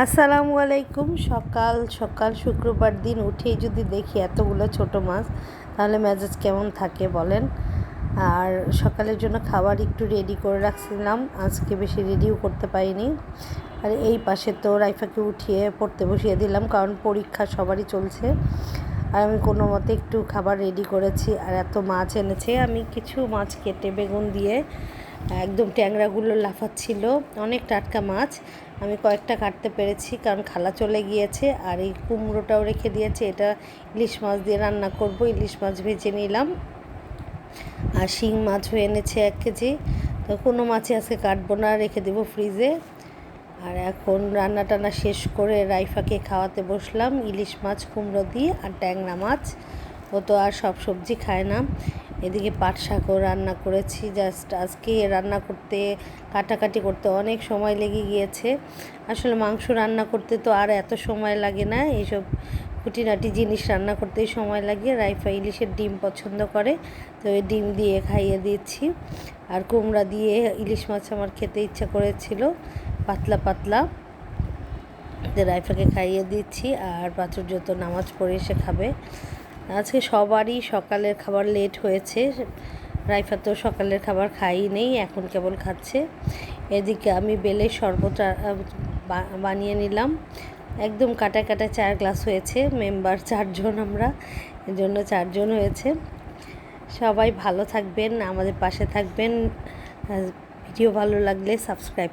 আসসালামু আলাইকুম। সকাল সকাল শুক্রবার দিন উঠেই যদি দেখি এতগুলো ছোট মাছ, তাহলে মেজাজ কেমন থাকে বলেন। আর সকালের জন্য খাবার একটু রেডি করে রাখছিলাম, আজকে বেশি রেডিও করতে পারিনি। আর এই পাশে তো রাইফাকে উঠিয়ে পড়তে বসিয়ে দিলাম, কারণ পরীক্ষা সবারই চলছে। আর আমি কোনো মতে একটু খাবার রেডি করেছি। আর এত মাছ এনেছে, আমি কিছু মাছ কেটে বেগুন দিয়ে একদম ট্যাংরাগুলো লাফাচ্ছিল, অনেক টাটকা মাছ। আমি কয়েকটা কাটতে পেরেছি, কারণ খালা চলে গিয়েছে। আর এই কুমড়োটাও রেখে দিয়েছে, এটা ইলিশ মাছ দিয়ে রান্না করব। ইলিশ মাছ ভেজে নিলাম। আর শিং মাছও এনেছে 1 কেজি। তো কোনো মাছই আজকে কাটবো না, রেখে দেবো ফ্রিজে। আর এখন রান্না টান্না শেষ করে রাইফাকে খাওয়াতে বসলাম ইলিশ মাছ কুমড়ো দিয়ে আর ট্যাংরা মাছ। ও তো আর সব সবজি খায় না। এদিকে পাট শাকও রান্না করেছি। জাস্ট আজকে রান্না করতে কাটাকাটি করতে অনেক সময় লেগে গিয়েছে। আসলে মাংস রান্না করতে তো আর এত সময় লাগে না, এইসব খুঁটিনাটি জিনিস রান্না করতেই সময় লাগে। রাইফা ইলিশের ডিম পছন্দ করে, তো এই ডিম দিয়ে খাইয়ে দিচ্ছি। আর কুমড়া দিয়ে ইলিশ মাছ আমার খেতে ইচ্ছা করেছিল, পাতলা পাতলা। রাইফাকে খাইয়ে দিচ্ছি। আর প্রাচুর্য তো নামাজ পড়ে এসে খাবে। আজকে সবারই সকালের খাবার লেট হয়েছে। রাইফা তো সকালের খাবার খাই নেই, এখন কেবল খাচ্ছে। এদিকে আমি বেলের শরবত বানিয়ে নিলাম। একদম কাটা কাটা 4 গ্লাস হয়েছে। মেম্বার 4 জন, আমরা এজন্য 4 জন হয়েছে। সবাই ভালো থাকবেন, আমাদের পাশে থাকবেন। ভিডিও ভালো লাগলে সাবস্ক্রাইব